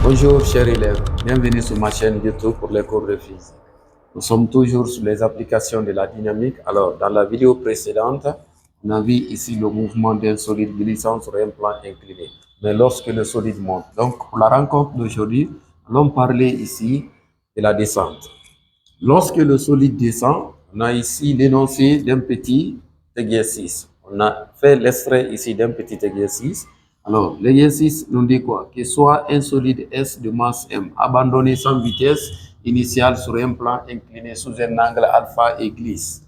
Bonjour chers élèves, bienvenue sur ma chaîne YouTube pour les cours de physique. Nous sommes toujours sur les applications de la dynamique. Alors, dans la vidéo précédente, on a vu ici le mouvement d'un solide glissant sur un plan incliné, mais lorsque le solide monte. Donc, pour la rencontre d'aujourd'hui, allons parler ici de la descente. Lorsque le solide descend, on a ici l'énoncé d'un petit exercice. On a fait l'extrait ici d'un petit exercice. Alors, l'exercice nous dit quoi? Que soit un solide S de masse M, abandonné sans vitesse initiale sur un plan incliné sous un angle alpha et glisse.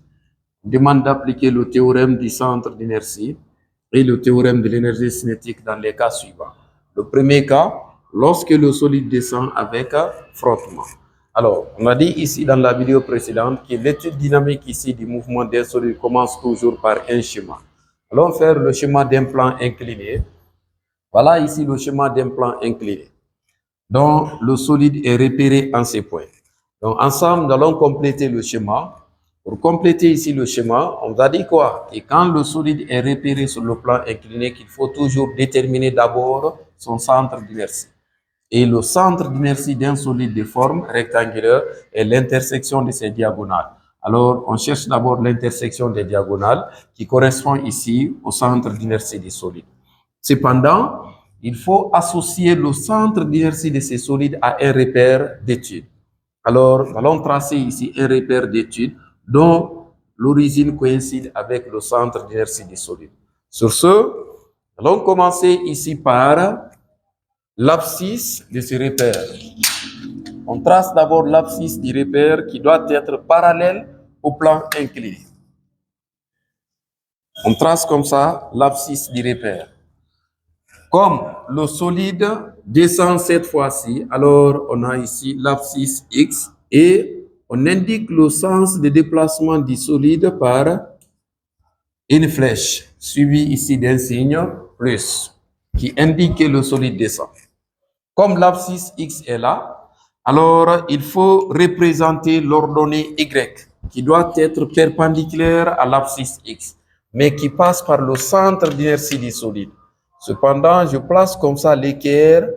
On demande d'appliquer le théorème du centre d'inertie et le théorème de l'énergie cinétique dans les cas suivants. Le premier cas, lorsque le solide descend avec frottement. Alors, on a dit ici dans la vidéo précédente que l'étude dynamique ici du mouvement d'un solide commence toujours par un schéma. Allons faire le schéma d'un plan incliné. Voilà ici le schéma d'un plan incliné, dont le solide est repéré en ces points. Donc, ensemble, nous allons compléter le schéma. Pour compléter ici le schéma, on va dire quoi? Et quand le solide est repéré sur le plan incliné, qu'il faut toujours déterminer d'abord son centre d'inertie. Et le centre d'inertie d'un solide de forme rectangulaire est l'intersection de ses diagonales. Alors, on cherche d'abord l'intersection des diagonales qui correspond ici au centre d'inertie du solide. Cependant, il faut associer le centre d'inertie de ces solides à un repère d'étude. Alors, nous allons tracer ici un repère d'étude dont l'origine coïncide avec le centre d'inertie du solide. Sur ce, nous allons commencer ici par l'abscisse de ce repère. On trace d'abord l'abscisse du repère qui doit être parallèle au plan incliné. On trace comme ça l'abscisse du repère. Comme le solide descend cette fois-ci, alors on a ici l'abscisse X et on indique le sens de déplacement du solide par une flèche, suivie ici d'un signe plus, qui indique que le solide descend. Comme l'abscisse X est là, alors il faut représenter l'ordonnée Y, qui doit être perpendiculaire à l'abscisse X, mais qui passe par le centre d'inertie du solide. Cependant, je place comme ça l'équerre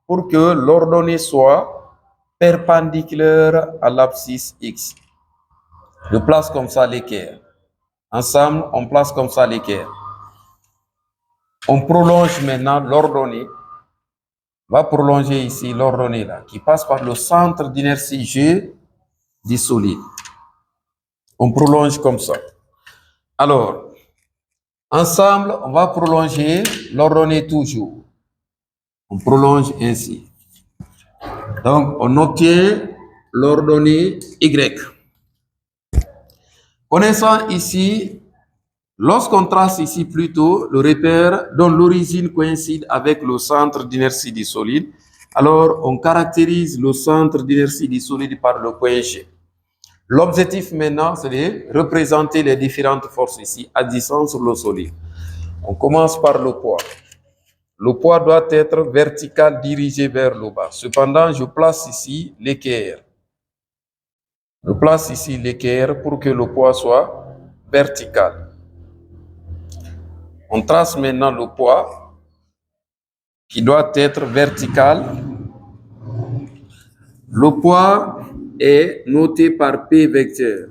pour que l'ordonnée soit perpendiculaire à l'abscisse X. Je place comme ça l'équerre. Ensemble, on place comme ça l'équerre. On prolonge maintenant l'ordonnée. On va prolonger ici l'ordonnée là, qui passe par le centre d'inertie G du solide. On prolonge comme ça. Alors, ensemble, on va prolonger l'ordonnée toujours. On prolonge ainsi. Donc, on obtient l'ordonnée Y. Connaissant ici, lorsqu'on trace ici plutôt le repère dont l'origine coïncide avec le centre d'inertie du solide, alors on caractérise le centre d'inertie du solide par le point G. L'objectif maintenant, c'est de représenter les différentes forces ici agissant sur le solide. On commence par le poids. Le poids doit être vertical dirigé vers le bas. Cependant, je place ici l'équerre. Je place ici l'équerre pour que le poids soit vertical. On trace maintenant le poids qui doit être vertical. Le poids est noté par P vecteur.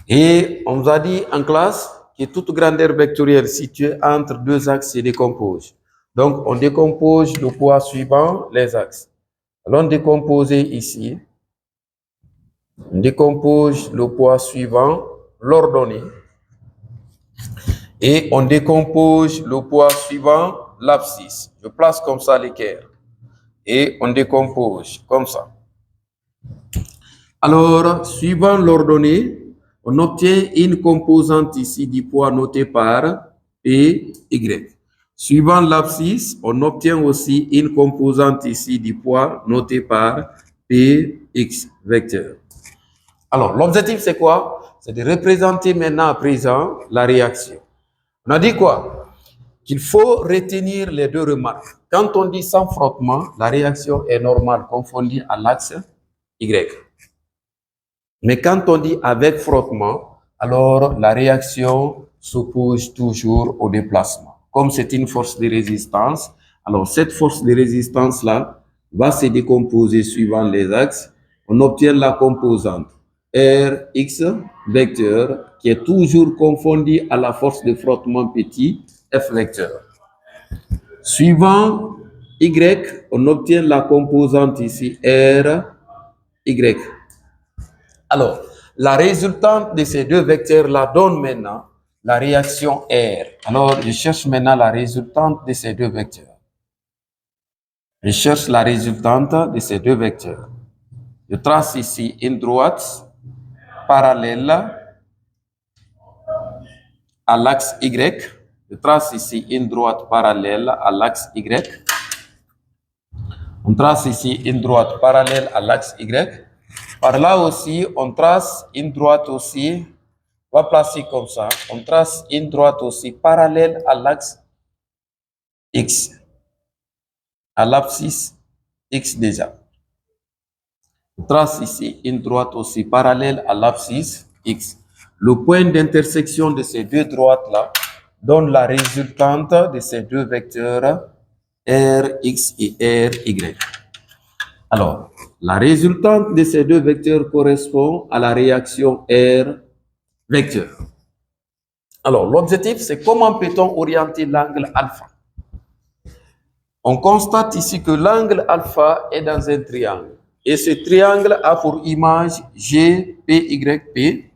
Et on vous a dit en classe que toute grandeur vectorielle située entre deux axes se décompose. Donc, on décompose le poids suivant les axes. Allons décomposer ici. On décompose le poids suivant l'ordonnée. Et on décompose le poids suivant l'abscisse. Je place comme ça l'équerre. Et on décompose comme ça. Alors, suivant l'ordonnée, on obtient une composante ici du poids notée par P, Y. Suivant l'abscisse, on obtient aussi une composante ici du poids notée par P, X vecteur. Alors, l'objectif, c'est quoi? C'est de représenter maintenant à présent la réaction. On a dit quoi? Qu'il faut retenir les deux remarques. Quand on dit sans frottement, la réaction est normale confondue à l'axe Y. Mais quand on dit avec frottement, alors la réaction s'oppose toujours au déplacement. Comme c'est une force de résistance, Alors, cette force de résistance-là va se décomposer suivant les axes. On obtient la composante Rx vecteur qui est toujours confondue à la force de frottement petit F vecteur. Suivant Y, on obtient la composante ici R, Y. Alors, la résultante de ces deux vecteurs-là donne maintenant la réaction R. Alors, je cherche maintenant la résultante de ces deux vecteurs. Je cherche la résultante de ces deux vecteurs. Je trace ici une droite parallèle à l'axe Y. Je trace ici une droite parallèle à l'axe Y. On trace ici une droite parallèle à l'axe Y. Par là aussi, on trace une droite aussi. On va placer comme ça. On trace une droite aussi parallèle à l'axe X. À l'abscisse X déjà. On trace ici une droite aussi parallèle à l'abscisse X. Le point d'intersection de ces deux droites-là donne la résultante de ces deux vecteurs Rx et Ry. Alors, la résultante de ces deux vecteurs correspond à la réaction R vecteur. Alors, l'objectif, c'est comment peut-on orienter l'angle alpha. On constate ici que l'angle alpha est dans un triangle. Et ce triangle a pour image GPYP,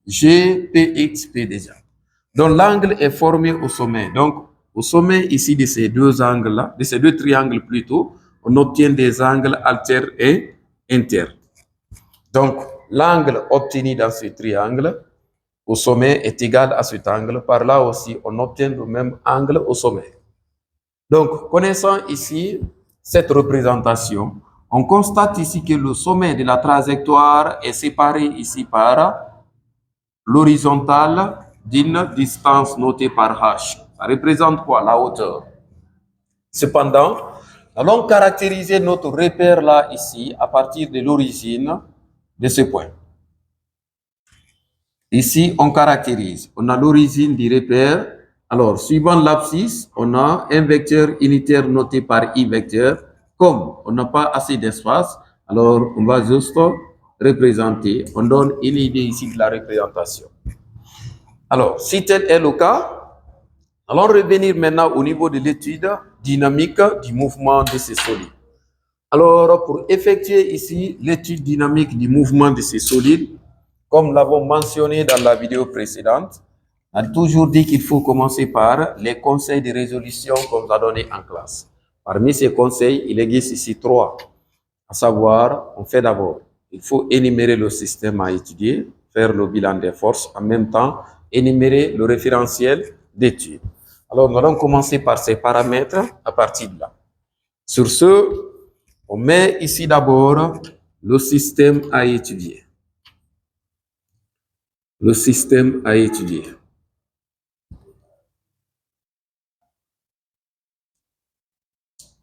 GPXP déjà. Donc, l'angle est formé au sommet. Donc, au sommet ici de ces deux angles-là, de ces deux triangles plutôt, on obtient des angles alters et inters. Donc, l'angle obtenu dans ce triangle au sommet est égal à cet angle. Par là aussi, on obtient le même angle au sommet. Donc, connaissant ici cette représentation, on constate ici que le sommet de la trajectoire est séparé ici par l'horizontale d'une distance notée par h. Ça représente quoi? La hauteur. Cependant, nous allons caractériser notre repère là ici à partir de l'origine de ce point. Ici, on caractérise. On a l'origine du repère. Alors, suivant l'abscisse, on a un vecteur unitaire noté par I vecteur. Comme on n'a pas assez d'espace, alors on va juste représenter. On donne une idée ici de la représentation. Alors, si tel est le cas, allons revenir maintenant au niveau de l'étude dynamique du mouvement de ces solides. Alors, pour effectuer ici l'étude dynamique du mouvement de ces solides, comme l'avons mentionné dans la vidéo précédente, on a toujours dit qu'il faut commencer par les conseils de résolution qu'on nous a donnés en classe. Parmi ces conseils, il existe ici 3. À savoir, on fait d'abord, il faut énumérer le système à étudier, faire le bilan des forces, en même temps, énumérer le référentiel d'étude. Alors, nous allons commencer par ces paramètres à partir de là. Sur ce, on met ici d'abord le système à étudier. Le système à étudier.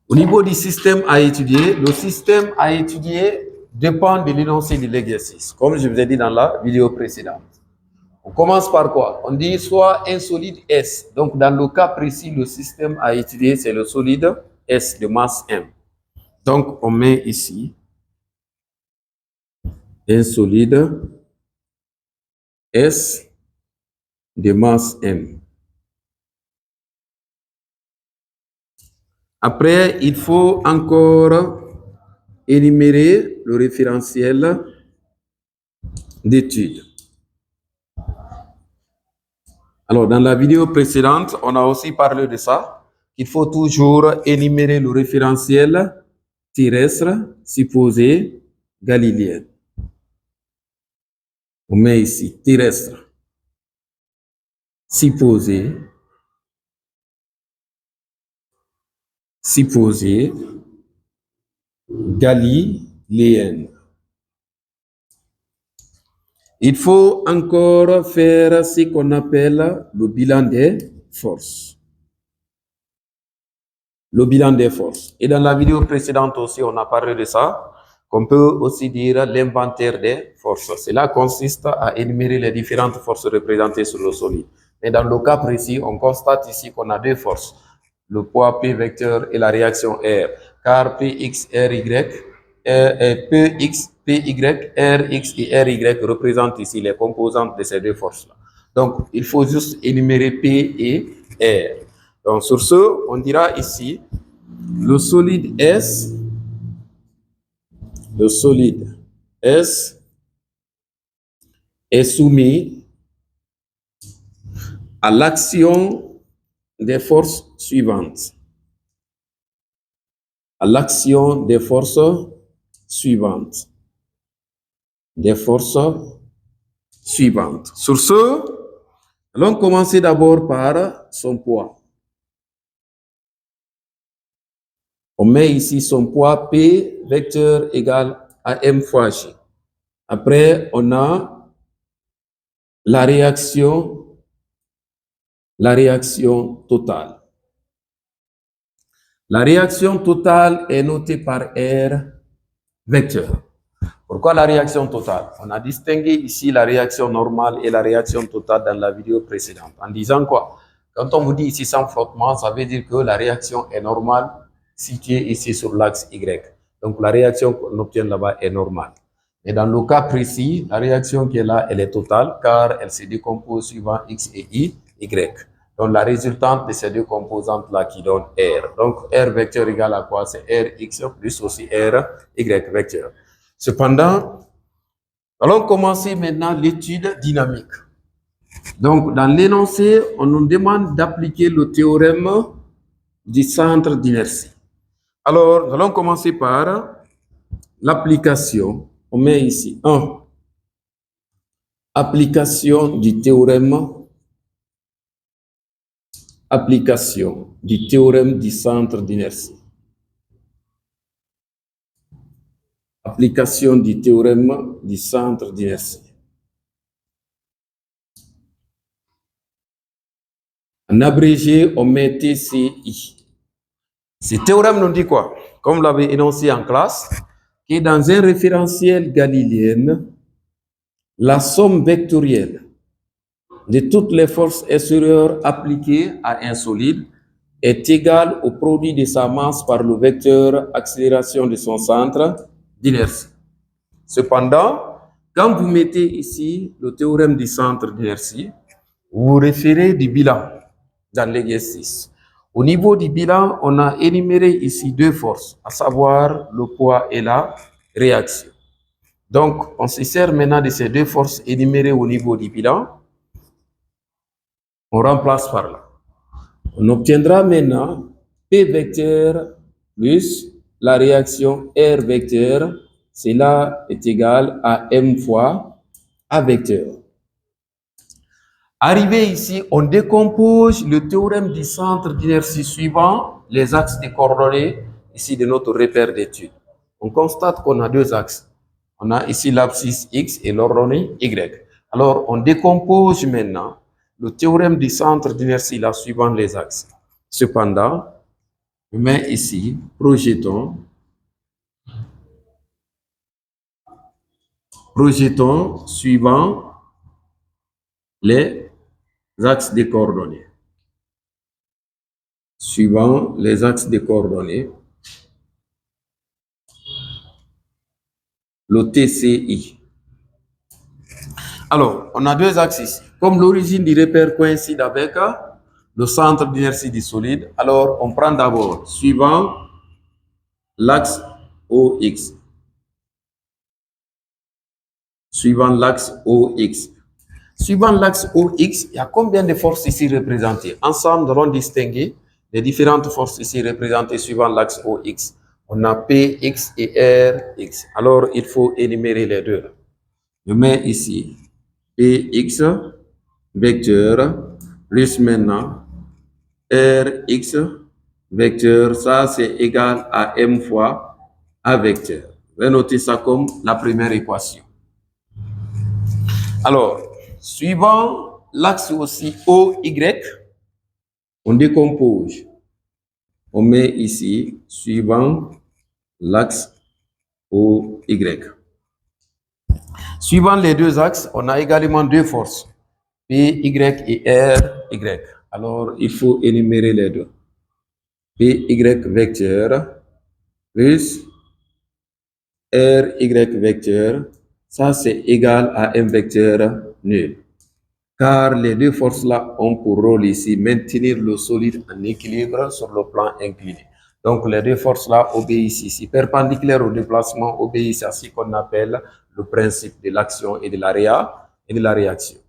Au niveau du système à étudier, le système à étudier dépend de l'énoncé de l'exercice, comme je vous ai dit dans la vidéo précédente. On commence par quoi? On dit soit un solide S. Donc, dans le cas précis, le système à étudier, c'est le solide S de masse M. Donc, on met ici un solide S de masse M. Après, il faut encore énumérer le référentiel d'étude. Alors, dans la vidéo précédente, on a aussi parlé de ça, qu'il faut toujours énumérer le référentiel terrestre supposé galiléen. On met ici terrestre supposé galiléen. Il faut encore faire ce qu'on appelle le bilan des forces. Le bilan des forces. Et dans la vidéo précédente aussi, on a parlé de ça, qu'on peut aussi dire l'inventaire des forces. Cela consiste à énumérer les différentes forces représentées sur le solide. Mais dans le cas précis, on constate ici qu'on a deux forces. le poids P vecteur et la réaction R. Car Px, Ry, Px, Py, Rx et Ry représentent ici les composantes de ces deux forces-là. Donc, il faut juste énumérer P et R. Donc, sur ce, on dira ici, le solide S est soumis à l'action des forces suivantes. À l'action des forces suivantes. Sur ce, allons commencer d'abord par son poids. On met ici son poids P vecteur égal à M fois G. Après, on a la réaction totale. La réaction totale est notée par R vecteur. Pourquoi la réaction totale? On a distingué ici la réaction normale et la réaction totale dans la vidéo précédente. En disant quoi? Quand on vous dit ici sans frottement, ça veut dire que la réaction est normale située ici sur l'axe Y. Donc la réaction qu'on obtient là-bas est normale. Mais dans le cas précis, la réaction qui est là, elle est totale car elle se décompose suivant X et Y. Donc la résultante de ces deux composantes-là qui donne R. Donc R vecteur égale à quoi? C'est Rx plus aussi Ry vecteur. Cependant, allons commencer maintenant l'étude dynamique. Donc, dans l'énoncé, on nous demande d'appliquer le théorème du centre d'inertie. Alors, nous allons commencer par l'application. On met ici 1. Application du théorème du centre d'inertie. Application du théorème du centre d'inertie. En abrégé, on met TCI. Ce théorème nous dit quoi? Comme vous l'avez énoncé en classe, que dans un référentiel galiléen, la somme vectorielle de toutes les forces extérieures appliquées à un solide est égale au produit de sa masse par le vecteur accélération de son centre d'inertie. Cependant, quand vous mettez ici le théorème du centre d'inertie, vous vous référez du bilan dans l'exercice. Au niveau du bilan, on a énuméré ici deux forces, à savoir le poids et la réaction. Donc, on se sert maintenant de ces deux forces énumérées au niveau du bilan. On remplace par là. On obtiendra maintenant P vecteur plus la réaction R vecteur. Cela est égal à M fois A vecteur. Arrivé ici, on décompose le théorème du centre d'inertie suivant les axes des coordonnées ici de notre repère d'étude. On constate qu'on a deux axes. On a ici l'abscisse X et l'ordonnée Y. Alors, on décompose maintenant le théorème du centre d'inertie là suivant les axes. Cependant, je mets ici, projetons suivant les axes des coordonnées. Suivant les axes des coordonnées, le TCI. Alors, on a deux axes ici. Comme l'origine du repère coïncide avec le centre d'inertie du solide, alors on prend d'abord suivant l'axe OX. Suivant l'axe OX. Suivant l'axe OX, il y a combien de forces ici représentées? Ensemble, nous allons distinguer les différentes forces ici représentées suivant l'axe OX. On a Px et Rx. Alors, il faut énumérer les deux. Je mets ici Px vecteur plus maintenant Rx vecteur. Ça, c'est égal à M fois A vecteur. Je vais noter ça comme la première équation. Alors, suivant l'axe aussi OY, on décompose. On met ici, suivant l'axe OY. Suivant les deux axes, on a également deux forces, PY et RY. Alors, il faut énumérer les deux. Je mets ici Px vecteur plus Rx vecteur. Ça, c'est égal à M fois A vecteur. Je vais noter ça comme la première équation. Alors, suivant l'axe aussi OY, on décompose. On met ici, suivant l'axe OY, on décompose. Suivant les deux axes, on a également deux forces, P, Y et R, Y. Alors, il faut énumérer les deux. PY vecteur plus RY vecteur, ça c'est égal à un vecteur nul. Car les deux forces-là ont pour rôle ici maintenir le solide en équilibre sur le plan incliné. Donc les deux forces-là obéissent ici, perpendiculaires au déplacement, obéissent à ce qu'on appelle le principe de l'action et de la réaction.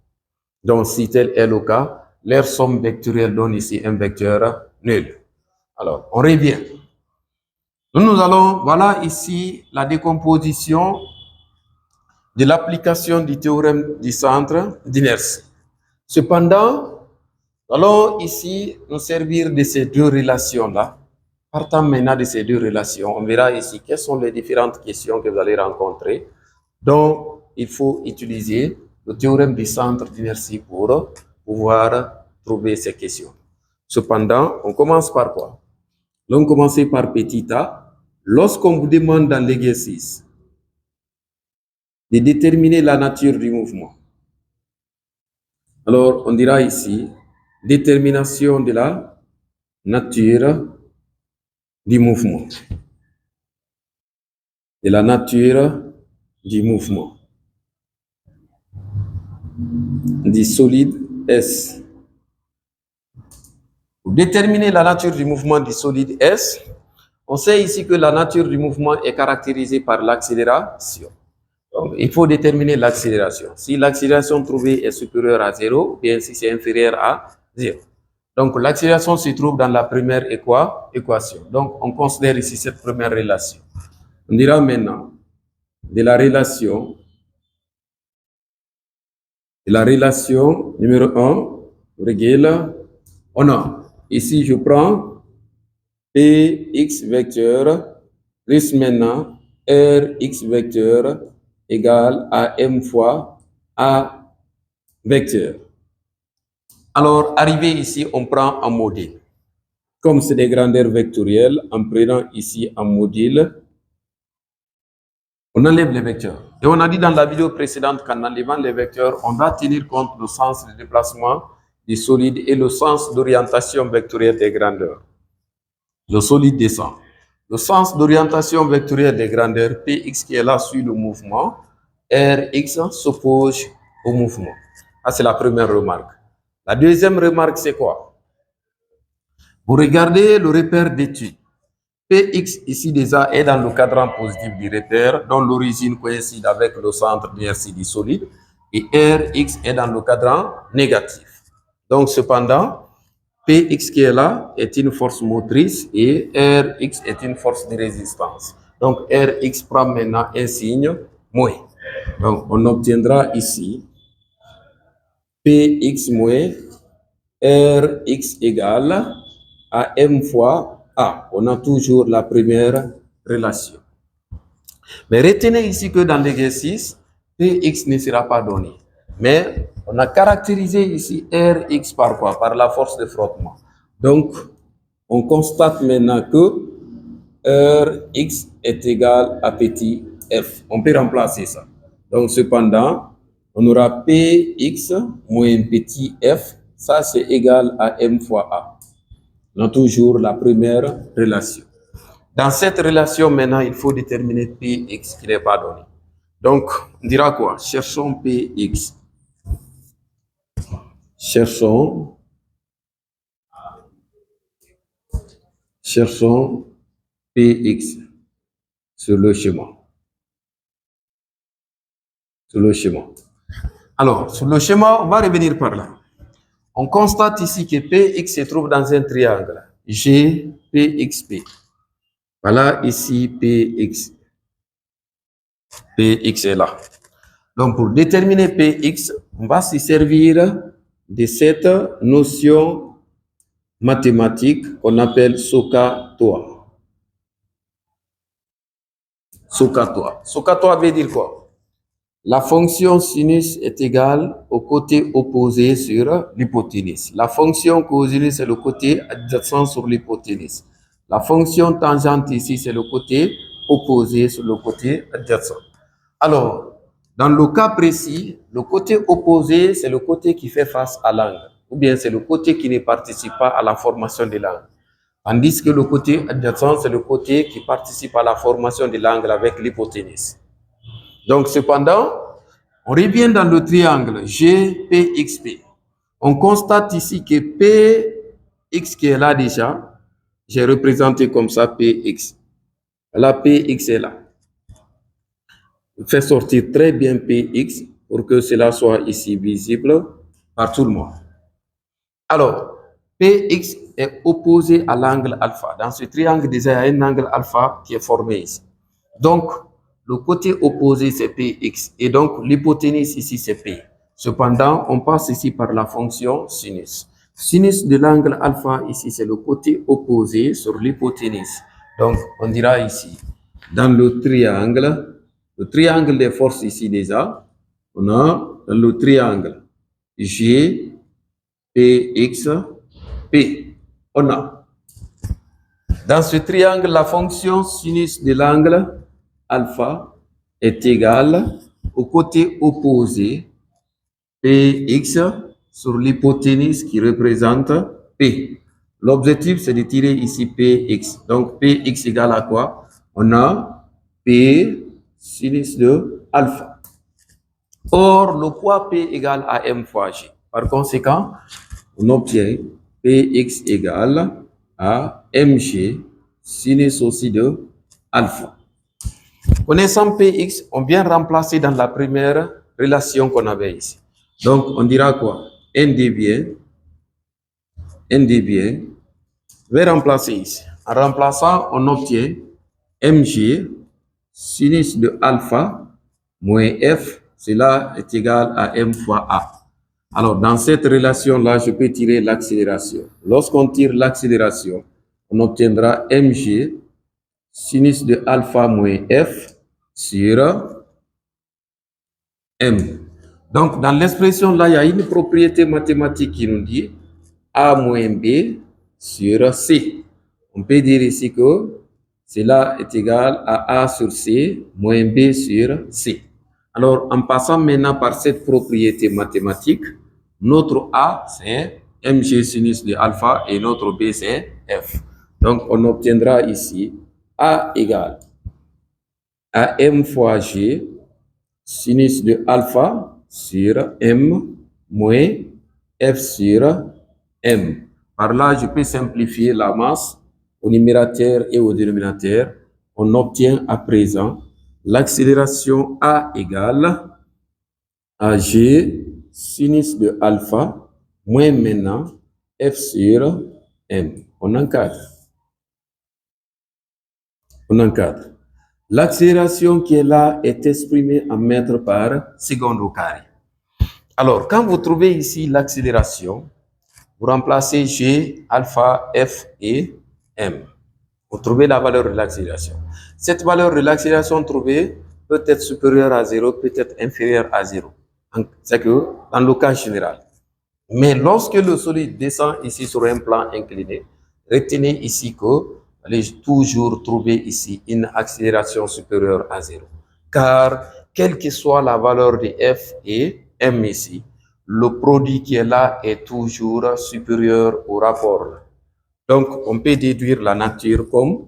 Donc si tel est le cas, leur somme vectorielle donne ici un vecteur nul. Alors on revient. Nous allons, voilà ici la décomposition de l'application du théorème du centre d'inertie. Cependant, nous allons ici nous servir de ces deux relations-là. Partant maintenant de ces deux relations, on verra ici quelles sont les différentes questions que vous allez rencontrer. Donc, il faut utiliser le théorème du centre d'inertie pour pouvoir trouver ces questions. Cependant, on commence par quoi? On commence par petit a. Lorsqu'on vous demande dans l'exercice de déterminer la nature du mouvement, alors on dira ici détermination de la nature du mouvement. De la nature du mouvement. Du solide S. Pour déterminer la nature du mouvement du solide S, on sait ici que la nature du mouvement est caractérisée par l'accélération. Donc, il faut déterminer l'accélération. Si l'accélération trouvée est supérieure à 0, ou bien si c'est inférieur à 0. Donc, l'accélération se trouve dans la première équation. Donc, on considère ici cette première relation. On dira maintenant de la relation numéro 1, régule, on a, ici je prends Px vecteur plus maintenant Rx vecteur égale à M fois A vecteur. Alors, arrivé ici, on prend un module. Comme c'est des grandeurs vectorielles, en prenant ici un module, on enlève les vecteurs. Et on a dit dans la vidéo précédente qu'en enlevant les vecteurs, on va tenir compte du sens de déplacement du solide et le sens d'orientation vectorielle des grandeurs. Le solide descend. Le sens d'orientation vectorielle des grandeurs, Px qui est là suit le mouvement, Rx s'oppose au mouvement. Ça, c'est la première remarque. La deuxième remarque, c'est quoi? Vous regardez le repère d'étude. Px ici déjà est dans le cadran positif du repère, dont l'origine coïncide avec le centre d'inertie du solide, et Rx est dans le cadran négatif. Donc cependant, Px qui est là est une force motrice et Rx est une force de résistance. Donc Rx prend maintenant un signe moins. Donc on obtiendra ici Px moins Rx égale à M fois A. On a toujours la première relation. Mais retenez ici que dans l'exercice, Px ne sera pas donné. Mais on a caractérisé ici Rx par quoi? Par la force de frottement. Donc, on constate maintenant que Rx est égal à petit f. On peut remplacer ça. Donc, cependant, on aura Px moins petit f. Ça, c'est égal à M fois A. On a toujours la première relation. Dans cette relation, maintenant, il faut déterminer Px qui n'est pas donné. Donc, on dira quoi? Cherchons Px. Cherchons Px sur le schéma. Sur le schéma. Alors, sur le schéma, on va revenir par là. On constate ici que Px se trouve dans un triangle GPXP. Voilà ici Px. Px est là. Donc, pour déterminer Px, on va se servir de cette notion mathématique qu'on appelle SOHCAHTOA. SOHCAHTOA. SOHCAHTOA veut dire quoi? La fonction sinus est égale au côté opposé sur l'hypoténuse. La fonction cosinus est le côté adjacent sur l'hypoténuse. La fonction tangente ici, c'est le côté opposé sur le côté adjacent. Alors, dans le cas précis, le côté opposé, c'est le côté qui fait face à l'angle, ou bien c'est le côté qui ne participe pas à la formation de l'angle. Tandis que le côté adjacent, c'est le côté qui participe à la formation de l'angle avec l'hypoténuse. Donc, cependant, on revient dans le triangle GPXP. On constate ici que PX qui est là déjà, j'ai représenté comme ça PX. Là, PX est là. Je fais sortir très bien PX pour que cela soit ici visible par tout le monde. Alors, PX est opposé à l'angle alpha. Dans ce triangle, déjà, il y a un angle alpha qui est formé ici. Donc, le côté opposé, c'est PX. Et donc, l'hypoténuse ici, c'est P. Cependant, on passe ici par la fonction sinus. Sinus de l'angle alpha, ici, c'est le côté opposé sur l'hypoténuse. Donc, on dira ici, dans le triangle des forces ici déjà, on a dans le triangle G, PX, P. On a. Dans ce triangle, la fonction sinus de l'angle alpha est égale au côté opposé PX sur l'hypoténuse qui représente P. L'objectif, c'est de tirer ici PX. Donc, PX égale à quoi? On a P sinus de alpha. Or, le poids P égale à M fois G. Par conséquent, on obtient Px égale à mg sinus aussi de alpha. Connaissant Px, on vient remplacer dans la première relation qu'on avait ici. Donc, on dira quoi? Nd bien, je vais remplacer ici. En remplaçant, on obtient mg sinus de alpha moins f, cela est égal à m fois a. Alors, dans cette relation-là, je peux tirer l'accélération. Lorsqu'on tire l'accélération, on obtiendra mg sinus de alpha moins f sur m. Donc, dans l'expression-là, il y a une propriété mathématique qui nous dit a moins b sur c. On peut dire ici que cela est égal à a sur c moins b sur c. Alors, en passant maintenant par cette propriété mathématique, notre A, c'est mg sinus de alpha et notre B, c'est f. Donc, on obtiendra ici A égale à m fois g sinus de alpha sur m moins f sur m. Par là, je peux simplifier la masse au numérateur et au dénominateur. On obtient à présent l'accélération A égale à g sinus de alpha moins maintenant f sur m. On encadre. On encadre. L'accélération qui est là est exprimée en mètres par seconde au carré. Alors, quand vous trouvez ici l'accélération, vous remplacez g, alpha, f et m. Vous trouvez la valeur de l'accélération. Cette valeur de l'accélération trouvée peut être supérieure à 0, peut être inférieure à 0. C'est que dans le cas général. Mais lorsque le solide descend ici sur un plan incliné, retenez ici que allez toujours trouver ici une accélération supérieure à 0. Car, quelle que soit la valeur de f et m ici, le produit qui est là est toujours supérieur au rapport. Donc, on peut déduire la nature comme,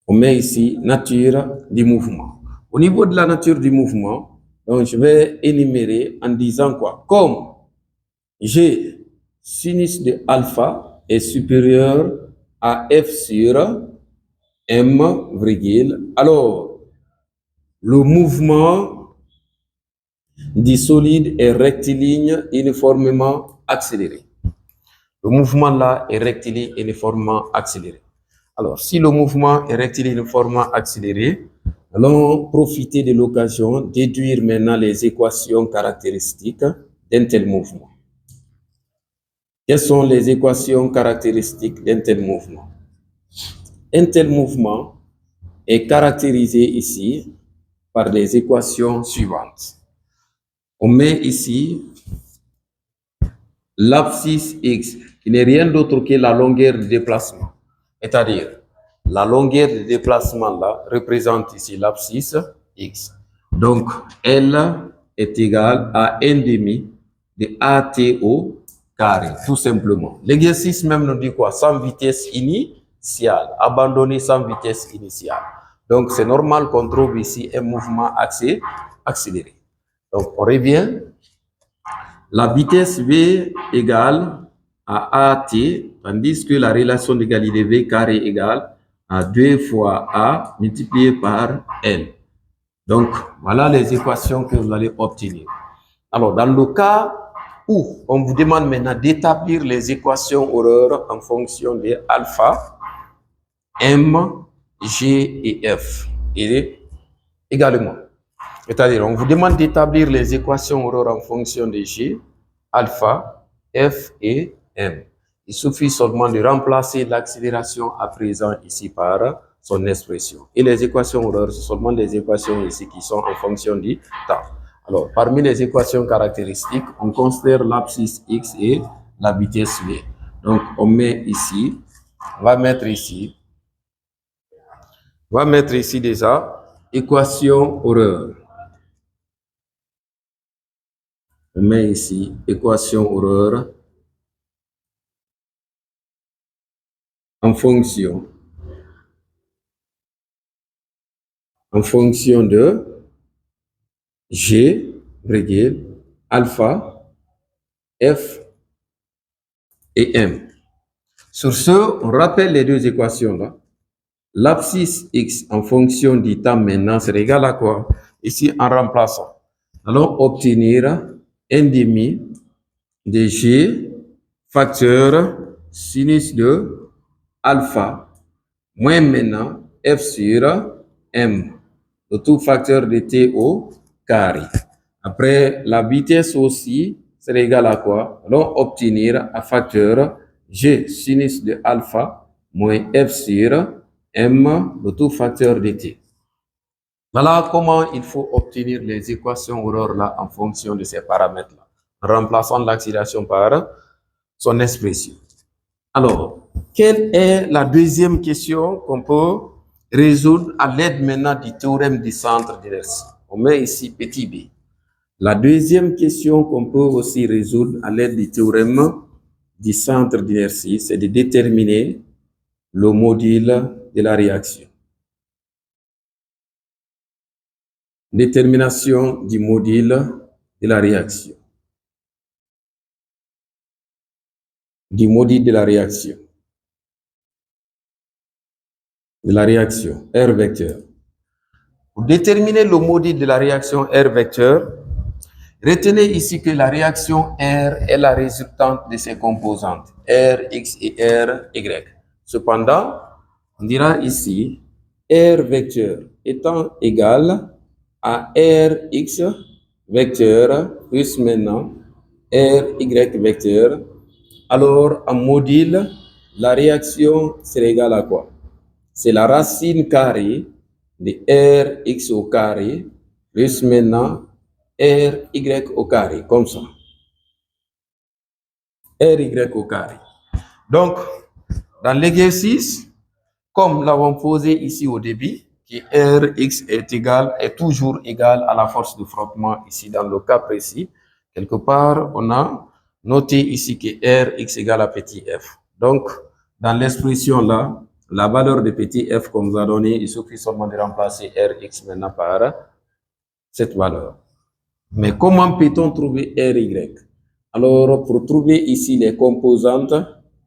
on met ici nature du mouvement. Au niveau de la nature du mouvement, donc je vais énumérer en disant quoi? Comme G sinus de alpha est supérieur à f sur m, virgule, alors le mouvement du solide est rectiligne uniformément accéléré. Le mouvement là est rectiligne uniformément accéléré. Alors, si le mouvement est rectiligne uniformément accéléré, allons profiter de l'occasion, déduire maintenant les équations caractéristiques d'un tel mouvement. Quelles sont les équations caractéristiques d'un tel mouvement? Un tel mouvement est caractérisé ici par les équations suivantes. On met ici l'abscisse x, qui n'est rien d'autre que la longueur de déplacement. C'est-à-dire, la longueur de déplacement là représente ici l'abscisse x. Donc, L est égal à 1 demi de ATO carré, tout simplement. L'exercice même nous dit quoi? Sans vitesse initiale. Abandonner sans vitesse initiale. Donc, c'est normal qu'on trouve ici un mouvement accéléré. Donc, on revient. La vitesse V égale à AT, tandis que la relation d'égalité V carré égale à 2 fois A multiplié par L. Donc, voilà les équations que vous allez obtenir. Alors, dans le cas où on vous demande maintenant d'établir les équations Euler en fonction de alpha, M, G et F. Et également, c'est-à-dire, on vous demande d'établir les équations Euler en fonction de G, alpha, F et M. Il suffit seulement de remplacer l'accélération à présent ici par son expression. Et les équations Euler, c'est seulement les équations ici qui sont en fonction du temps. Alors, parmi les équations caractéristiques, on considère l'abscisse X et la vitesse V. Donc, on met ici, on va mettre ici déjà équation Euler. On met ici équation Euler en fonction de G, alpha, F et M. Sur ce, on rappelle les deux équations là. L'abscisse X en fonction du temps maintenant c'est égal à quoi? Ici, en remplaçant, allons obtenir 1 demi de G facteur sinus de alpha moins maintenant F sur M, le tout facteur de T au carré. Après, la vitesse aussi, c'est égal à quoi? Allons obtenir un facteur G sinus de alpha moins F sur M, le tout facteur de T. Voilà comment il faut obtenir les équations Euler là en fonction de ces paramètres-là, en remplaçant l'accélération par son expression. Alors, quelle est la deuxième question qu'on peut résoudre à l'aide maintenant du théorème du centre d'inertie? On met ici petit b. La deuxième question qu'on peut aussi résoudre à l'aide du théorème du centre d'inertie, c'est de déterminer le module de la réaction. Détermination du module de la réaction. Du module de la réaction. R vecteur. Pour déterminer le module de la réaction R vecteur, retenez ici que la réaction R est la résultante de ses composantes, R, X et R, Y. Cependant, on dira ici R vecteur étant égal à Rx vecteur plus maintenant Ry vecteur. Alors, en module, la réaction sera égale à quoi? C'est la racine carrée de Rx au carré plus maintenant Ry au carré, comme ça. Ry au carré. Donc, dans l'exercice, comme nous l'avons posé ici au début, que Rx est toujours égal à la force de frottement ici dans le cas précis. Quelque part, on a noté ici que Rx égale à petit f. Donc, dans l'expression là, la valeur de petit f qu'on nous a donné, il suffit seulement de remplacer Rx maintenant par cette valeur. Mais comment peut-on trouver Ry? Alors, pour trouver ici les composantes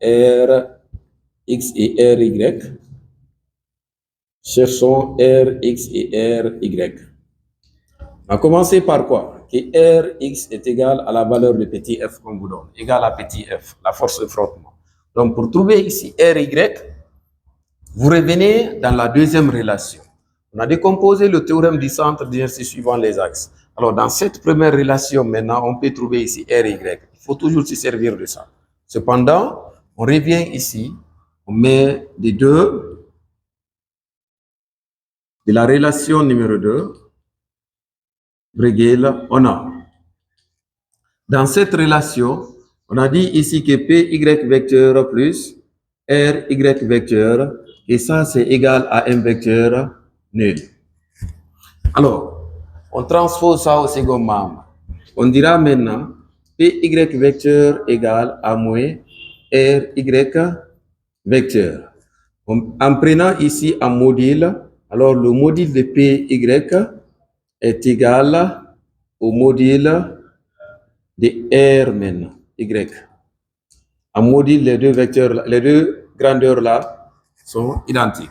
Rx et Ry, cherchons Rx et Ry. On va commencer par quoi? Que Rx est égal à la valeur de petit f qu'on vous donne, égal à petit f, la force de frottement. Donc, pour trouver ici Ry, vous revenez dans la deuxième relation. On a décomposé le théorème du centre d'inertie suivant les axes. Alors, dans cette première relation, maintenant, on peut trouver ici Ry. Il faut toujours se servir de ça. Cependant, on revient ici, on met les deux de la relation numéro 2, on a. Dans cette relation, on a dit ici que Py vecteur plus Ry vecteur, et ça c'est égal à un vecteur nul. Alors, on transpose ça au second membre. On dira maintenant PY vecteur égale A moins RY vecteur. En prenant ici un module, alors le module de PY est égal au module de R maintenant, Y. En module, les deux vecteurs, les deux grandeurs là sont identiques.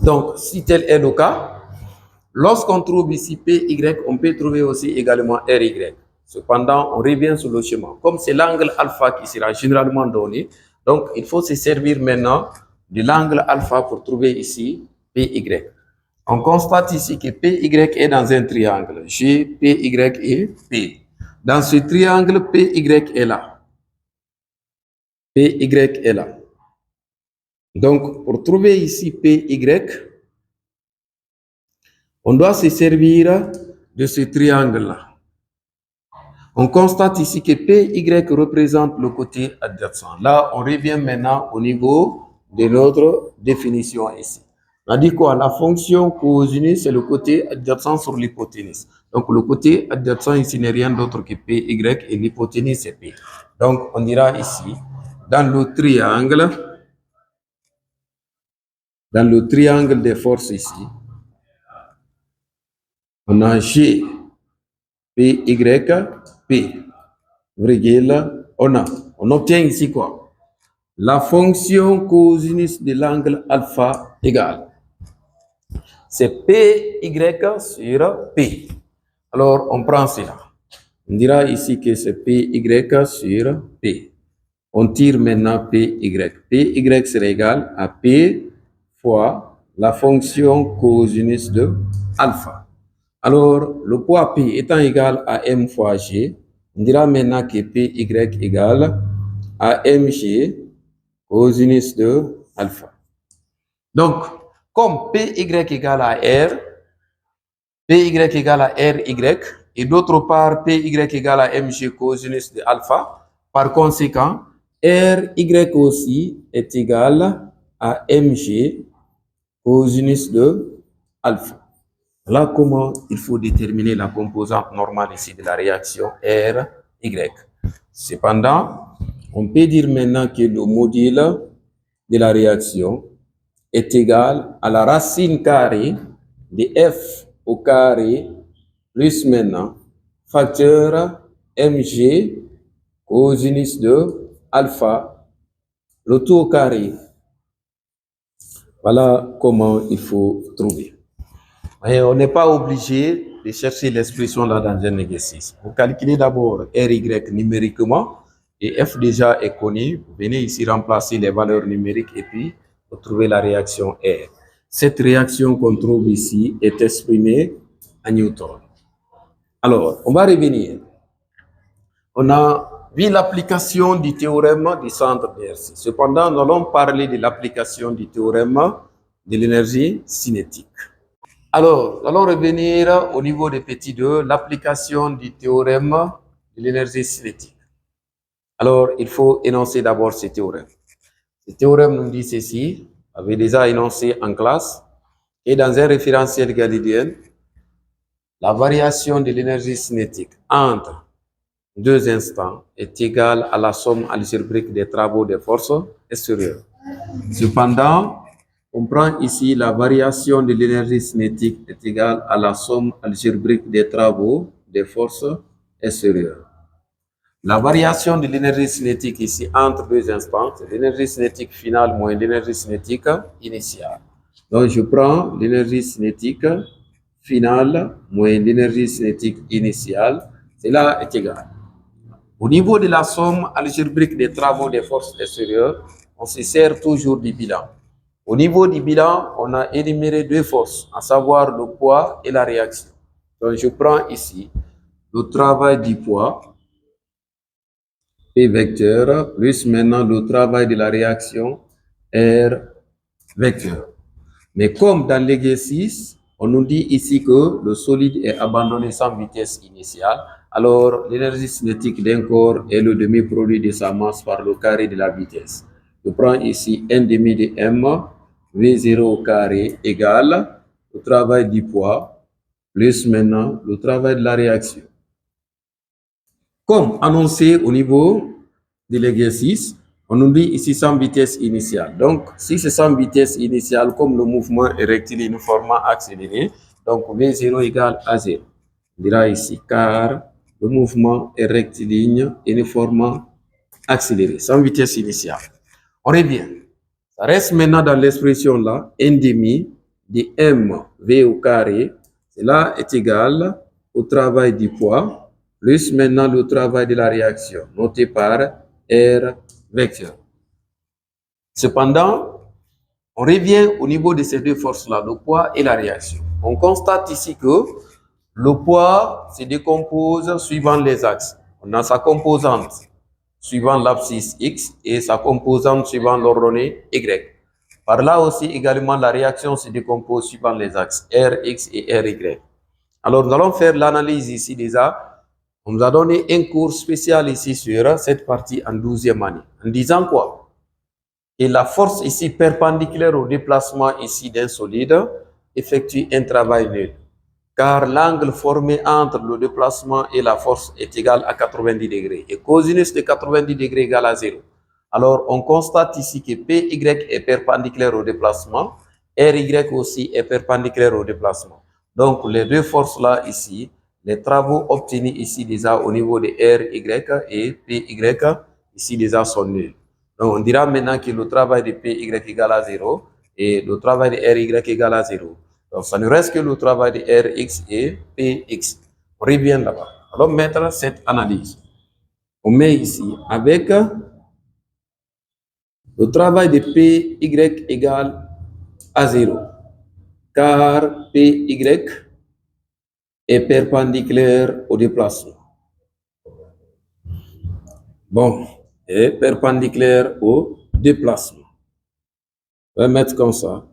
Donc, si tel est le cas, lorsqu'on trouve ici PY, on peut trouver aussi également RY. Cependant, on revient sur le schéma. Comme c'est l'angle alpha qui sera généralement donné, donc il faut se servir maintenant de l'angle alpha pour trouver ici PY. On constate ici que PY est dans un triangle. G, PY et P. Dans ce triangle, PY est là. PY est là. Donc, pour trouver ici PY, on doit se servir de ce triangle-là. On constate ici que PY représente le côté adjacent. Là, on revient maintenant au niveau de notre définition ici. On a dit quoi? La fonction cosinus, c'est le côté adjacent sur l'hypoténuse. Donc, le côté adjacent ici n'est rien d'autre que PY et l'hypoténuse, c'est P. Donc, on dira ici, dans le triangle des forces ici, on a G, PY, P, virgule, on obtient ici quoi? La fonction cosinus de l'angle alpha égale, c'est PY sur P. Alors, on prend cela. On dira ici que c'est PY sur P. On tire maintenant PY. PY sera égal à P fois la fonction cosinus de alpha. Alors, le poids P étant égal à M fois G, on dira maintenant que PY égale à MG cosinus de alpha. Donc, comme PY égale à R, PY égale à RY, et d'autre part, PY égale à MG cosinus de alpha, par conséquent, RY aussi est égal à MG cosinus de alpha. Voilà comment il faut déterminer la composante normale ici de la réaction RY. Cependant, on peut dire maintenant que le module de la réaction est égal à la racine carrée de F au carré plus maintenant facteur Mg cosinus de alpha, le tout au carré. Voilà comment il faut trouver. Et on n'est pas obligé de chercher l'expression là dans un exercice. Vous calculez d'abord RY numériquement et F déjà est connu. Vous venez ici remplacer les valeurs numériques et puis vous trouvez la réaction R. Cette réaction qu'on trouve ici est exprimée en Newton. Alors, on va revenir. On a vu l'application du théorème du centre d'inertie. Cependant, nous allons parler de l'application du théorème de l'énergie cinétique. Alors, nous allons revenir au niveau des petits 2, l'application du théorème de l'énergie cinétique. Alors, il faut énoncer d'abord ce théorème. Ce théorème nous dit ceci, avait déjà énoncé en classe, et dans un référentiel galiléen, la variation de l'énergie cinétique entre deux instants est égale à la somme algébrique des travaux des forces extérieures. Cependant, on prend ici la variation de l'énergie cinétique est égale à la somme algébrique des travaux des forces extérieures. La variation de l'énergie cinétique ici entre deux instants, c'est l'énergie cinétique finale moins l'énergie cinétique initiale. Donc, je prends l'énergie cinétique finale moins l'énergie cinétique initiale. Cela est égal. Au niveau de la somme algébrique des travaux des forces extérieures, on se sert toujours du bilan. Au niveau du bilan, on a énuméré deux forces, à savoir le poids et la réaction. Donc, je prends ici le travail du poids, P vecteur, plus maintenant le travail de la réaction, R vecteur. Mais comme dans l'exercice, on nous dit ici que le solide est abandonné sans vitesse initiale, alors l'énergie cinétique d'un corps est le demi-produit de sa masse par le carré de la vitesse. Je prends ici 1 demi de M, V0 au carré égale le travail du poids, plus maintenant le travail de la réaction. Comme annoncé au niveau de l'exercice, on nous dit ici sans vitesse initiale. Donc, si c'est sans vitesse initiale, comme le mouvement est rectiligne uniformément accéléré, donc V0 égale à 0. On dira ici car le mouvement est rectiligne uniformément accéléré, sans vitesse initiale. On revient. Ça reste maintenant dans l'expression là, 1 demi de mv au carré. Cela est égal au travail du poids plus maintenant le travail de la réaction, noté par R vecteur. Cependant, on revient au niveau de ces deux forces-là, le poids et la réaction. On constate ici que le poids se décompose suivant les axes. On a sa composante suivant l'abscisse X et sa composante suivant l'ordonnée Y. Par là aussi, également, la réaction se décompose suivant les axes Rx et Ry. Alors, nous allons faire l'analyse ici déjà. On nous a donné un cours spécial ici sur cette partie en 12e année. En disant quoi? Et la force ici perpendiculaire au déplacement ici d'un solide effectue un travail nul. Car l'angle formé entre le déplacement et la force est égal à 90 degrés. Et cosinus de 90 degrés égale à 0. Alors, on constate ici que PY est perpendiculaire au déplacement, RY aussi est perpendiculaire au déplacement. Donc, les deux forces-là ici, les travaux obtenus ici déjà au niveau de RY et PY, ici déjà sont nuls. Donc, on dira maintenant que le travail de PY égale à 0 et le travail de RY égale à 0. Donc, ça ne reste que le travail de Rx et Px. On revient là-bas. Alors, mettre cette analyse. On met ici avec le travail de Py égale à 0. Car Py est perpendiculaire au déplacement. Bon, est perpendiculaire au déplacement. On va mettre comme ça.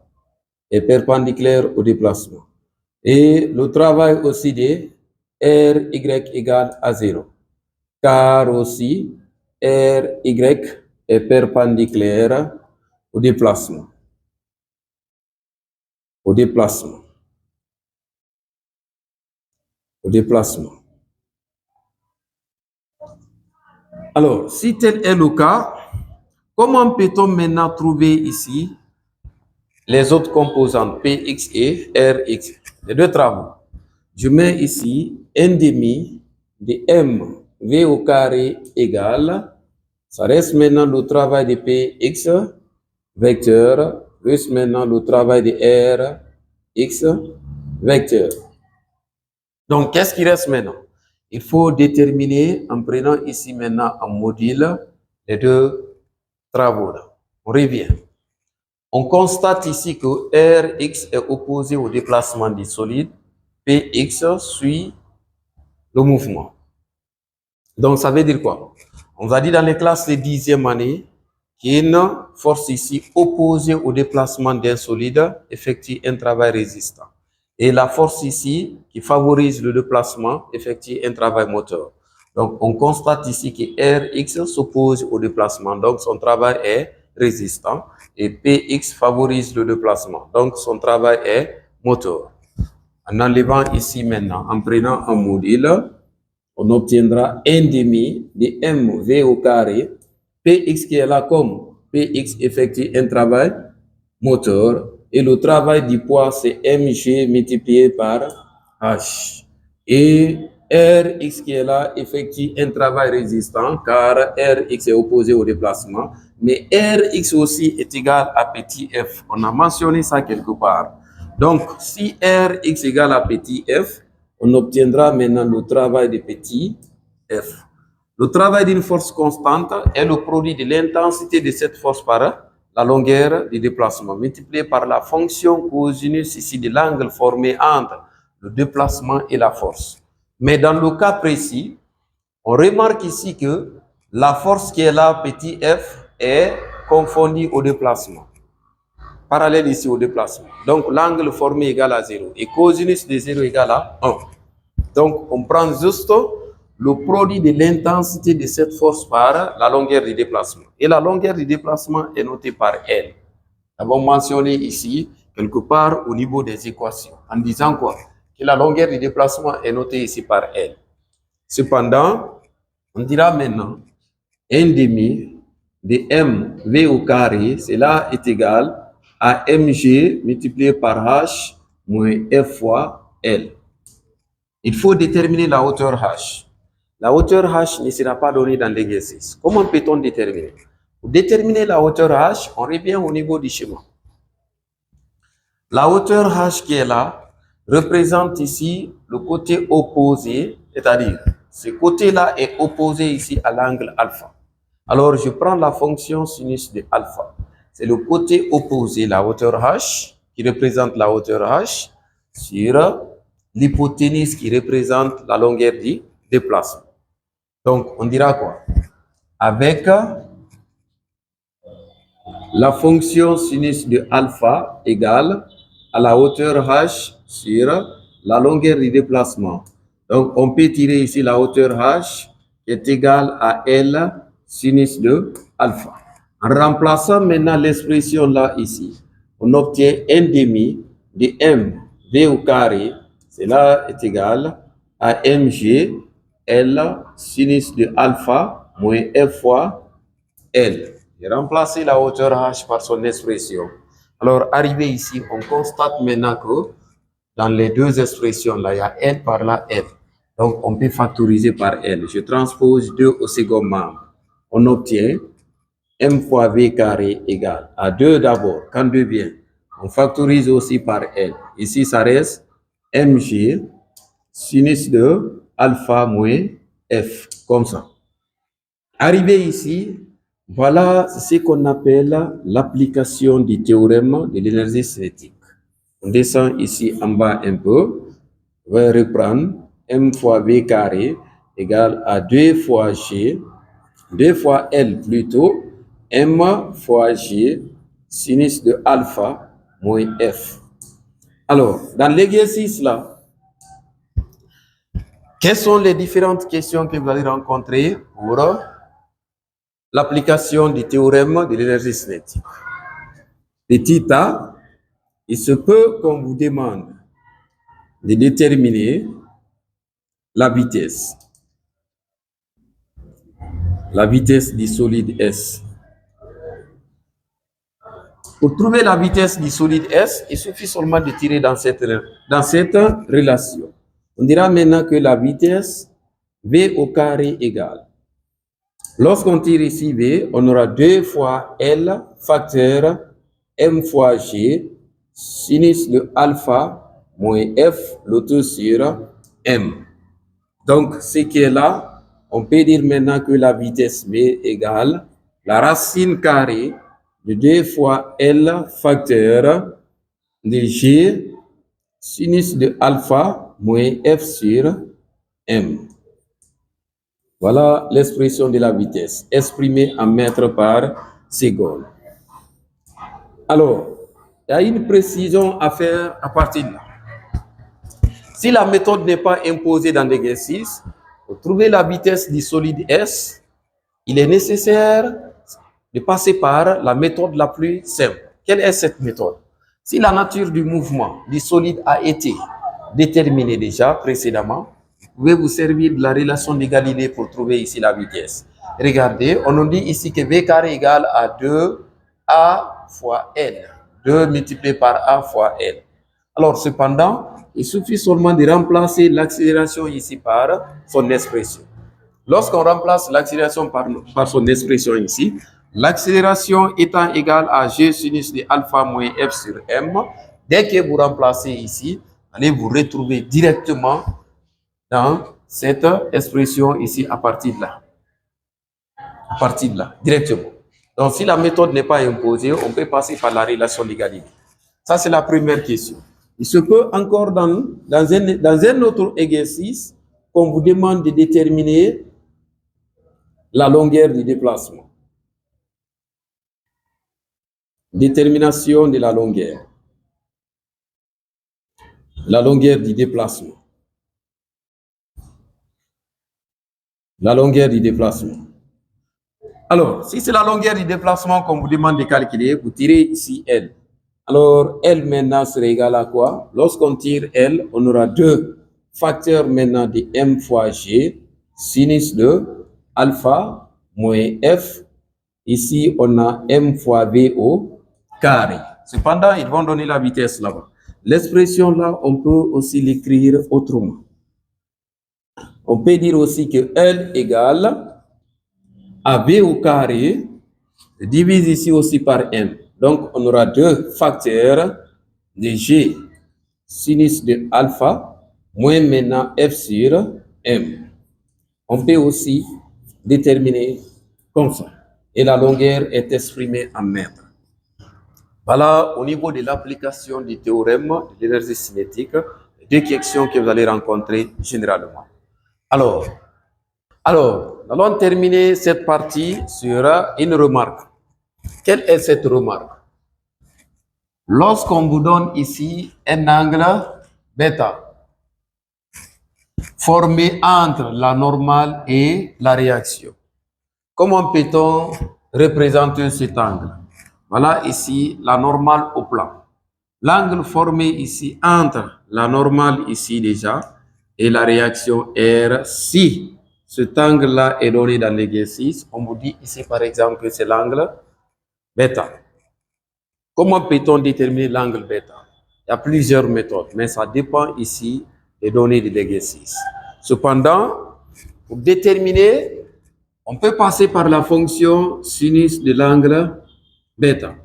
Est perpendiculaire au déplacement. Et le travail aussi de Ry égale à 0. Car aussi Ry est perpendiculaire au déplacement. Au déplacement. Au déplacement. Alors, si tel est le cas, comment peut-on maintenant trouver ici les autres composantes Px et Rx? Les deux travaux. Je mets ici 1 demi de mv au carré égale, ça reste maintenant le travail de Px vecteur plus maintenant le travail de Rx vecteur. Donc, qu'est-ce qui reste maintenant? Il faut déterminer en prenant ici maintenant en module les deux travaux là. On revient. On constate ici que Rx est opposé au déplacement du solide, Px suit le mouvement. Donc, ça veut dire quoi? On va dire dans les classes de 10e année qu'une force ici opposée au déplacement d'un solide effectue un travail résistant. Et la force ici qui favorise le déplacement effectue un travail moteur. Donc, on constate ici que Rx s'oppose au déplacement, donc son travail est résistant. Et Px favorise le déplacement, donc son travail est moteur. En enlevant ici maintenant, en prenant un module, on obtiendra 1 demi de mv au carré. Px qui est là comme Px effectue un travail moteur. Et le travail du poids, c'est mg multiplié par h. Et Rx qui est là effectue un travail résistant car Rx est opposé au déplacement. Mais Rx aussi est égal à petit f. On a mentionné ça quelque part. Donc, si Rx égale à petit f, on obtiendra maintenant le travail de petit f. Le travail d'une force constante est le produit de l'intensité de cette force par la longueur du déplacement, multiplié par la fonction cosinus ici de l'angle formé entre le déplacement et la force. Mais dans le cas précis, on remarque ici que la force qui est là, petit f, est confondue au déplacement. Parallèle ici au déplacement. Donc, l'angle formé égale à 0 et cosinus de 0 égale à 1. Donc, on prend juste le produit de l'intensité de cette force par la longueur du déplacement. Et la longueur du déplacement est notée par L. Nous avons mentionné ici, quelque part au niveau des équations, en disant quoi? Que la longueur du déplacement est notée ici par L. Cependant, On dira maintenant 1 demi de mv au carré, cela est égal à mg multiplié par h moins f fois L. Il faut déterminer la hauteur h. La hauteur h ne sera pas donnée dans l'exercice. Comment peut-on déterminer? Pour déterminer la hauteur h, on revient au niveau du schéma. La hauteur h qui est là représente ici le côté opposé, c'est-à-dire ce côté-là est opposé ici à l'angle alpha. Alors, je prends la fonction sinus de alpha. C'est le côté opposé, la hauteur h, qui représente la hauteur h, sur l'hypoténuse qui représente la longueur du déplacement. Donc, on dira quoi? Avec la fonction sinus de alpha égale à la hauteur h sur la longueur du déplacement. Donc, on peut tirer ici la hauteur h qui est égale à L sinus de alpha. En remplaçant maintenant l'expression là ici, on obtient 1 demi de m v au carré. Cela est égal à mg L sinus de alpha moins f fois L. J'ai remplacé la hauteur h par son expression. Alors, arrivé ici, on constate maintenant que dans les deux expressions, là, il y a L par là, L. Donc, on peut factoriser par L. Je transpose 2 au second membre. On obtient m fois v carré égale à 2 d'abord. Quand 2 vient, on factorise aussi par L. Ici, ça reste mg sinus de alpha moins f, comme ça. Arrivé ici, voilà ce qu'on appelle l'application du théorème de l'énergie cinétique. On descend ici en bas un peu. On va reprendre m fois v carré égale à 2 fois g, 2 fois L plutôt, m fois g sinus de alpha moins f. Alors, dans l'exercice là, quelles sont les différentes questions que vous allez rencontrer pour l'application du théorème de l'énergie cinétique? Petit a, il se peut qu'on vous demande de déterminer la vitesse du solide S. Pour trouver la vitesse du solide S, il suffit seulement de tirer dans cette relation. On dira maintenant que la vitesse V au carré égale. Lorsqu'on tire ici V, on aura 2 fois L facteur M fois G sinus de alpha moins F, le tout sur M. Donc, ce qui est là, on peut dire maintenant que la vitesse V égale la racine carrée de 2 fois L facteur de G sinus de alpha moins F sur M. Voilà l'expression de la vitesse, exprimée en mètres par seconde. Alors, il y a une précision à faire à partir de là. Si la méthode n'est pas imposée dans l'exercice, pour trouver la vitesse du solide S, il est nécessaire de passer par la méthode la plus simple. Quelle est cette méthode? Si la nature du mouvement du solide a été déterminée déjà précédemment, vous pouvez vous servir de la relation de Galilée pour trouver ici la vitesse. Regardez, on nous dit ici que V carré égale à 2A fois L. 2 multiplié par A fois L. Alors, cependant, il suffit seulement de remplacer l'accélération ici par son expression. Lorsqu'on remplace l'accélération par son expression ici, l'accélération étant égale à G sinus de alpha moins F sur M, dès que vous remplacez ici, allez vous retrouver directement dans cette expression ici à partir de là. À partir de là, directement. Donc, si la méthode n'est pas imposée, on peut passer par la relation d'égalité. Ça, c'est la première question. Il se peut encore dans un autre exercice qu'on vous demande de déterminer la longueur du déplacement. Détermination de la longueur. La longueur du déplacement. La longueur du déplacement. Alors, si c'est la longueur du déplacement qu'on vous demande de calculer, vous tirez ici L. Alors, L maintenant sera égal à quoi? Lorsqu'on tire L, on aura 2 facteurs maintenant de M fois G, sinus de alpha moins f. Ici, on a m fois v au carré. Cependant, ils vont donner la vitesse là-bas. L'expression là, on peut aussi l'écrire autrement. On peut dire aussi que L égale à v au carré, divise ici aussi par m. Donc, on aura deux facteurs de g sinus de alpha moins maintenant f sur m. On peut aussi déterminer comme ça. Et la longueur est exprimée en mètres. Voilà au niveau de l'application du théorème de l'énergie cinétique, deux questions que vous allez rencontrer généralement. Alors, nous allons terminer cette partie sur une remarque. Quelle est cette remarque? Lorsqu'on vous donne ici un angle bêta formé entre la normale et la réaction, comment peut-on représenter cet angle? Voilà ici la normale au plan. L'angle formé ici entre la normale ici déjà et la réaction R, si cet angle-là est donné dans l'exercice, on vous dit ici par exemple que c'est l'angle bêta. Comment peut-on déterminer l'angle bêta? Il y a plusieurs méthodes, mais ça dépend ici des données de l'exercice. Cependant, pour déterminer, on peut passer par la fonction sinus de l'angle bêta.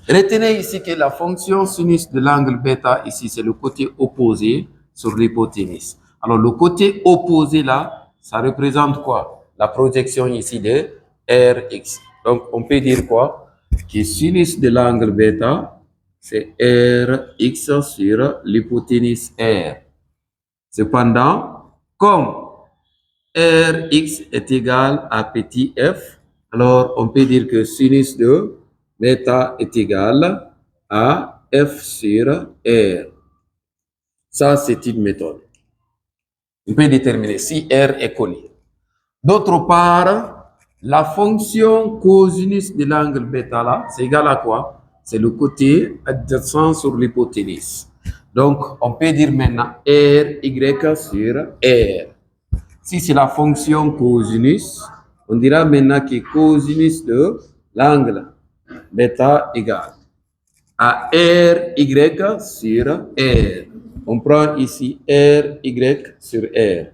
Retenez ici que la fonction sinus de l'angle bêta, ici, c'est le côté opposé sur l'hypoténuse. Alors, le côté opposé là, ça représente quoi? La projection ici de Rx. Donc, on peut dire quoi? Que sinus de l'angle bêta, c'est Rx sur l'hypoténuse R. Cependant, comme Rx est égal à petit f, alors on peut dire que sinus de bêta est égal à f sur R. Ça, c'est une méthode. On peut déterminer si R est connu. D'autre part, la fonction cosinus de l'angle bêta là, c'est égal à quoi? C'est le côté adjacent sur l'hypoténuse. Donc, on peut dire maintenant RY sur R. Si c'est la fonction cosinus, on dira maintenant que cosinus de l'angle bêta égale à RY sur R. On prend ici RY sur R.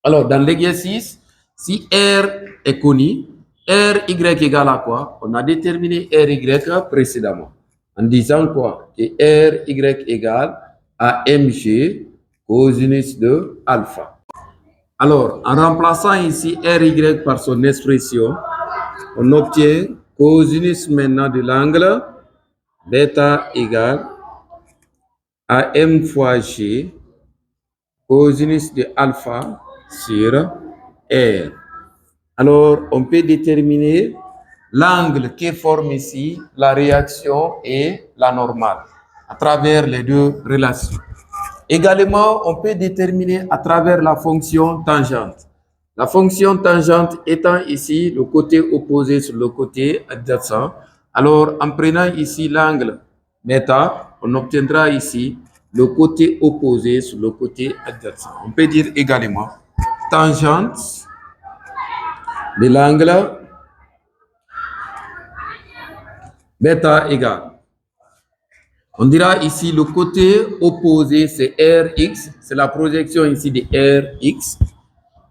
Alors, dans l'exercice, si R est connu, RY égale à quoi? On a déterminé RY précédemment en disant quoi? Que RY égale à MG cosinus de alpha. Alors, en remplaçant ici RY par son expression, on obtient cosinus maintenant de l'angle bêta égale à M fois G cosinus de alpha sur R. Alors, on peut déterminer l'angle qui forme ici la réaction et la normale à travers les deux relations. Également, on peut déterminer à travers la fonction tangente. La fonction tangente étant ici le côté opposé sur le côté adjacent. Alors, en prenant ici l'angle bêta, on obtiendra ici le côté opposé sur le côté adjacent. On peut dire également tangente de l'angle bêta égale. On dira ici le côté opposé, c'est Rx, c'est la projection ici de Rx.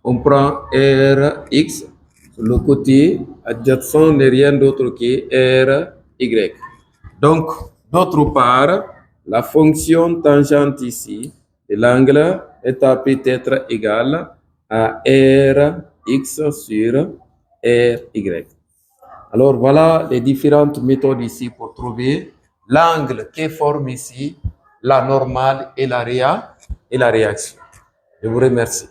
On prend Rx, le côté adjacent n'est rien d'autre que Ry. Donc, d'autre part, la fonction tangente ici de l'angle est peut être égale à Rx sur Ry. Alors, voilà les différentes méthodes ici pour trouver l'angle qui forme ici la normale et la réaction. Je vous remercie.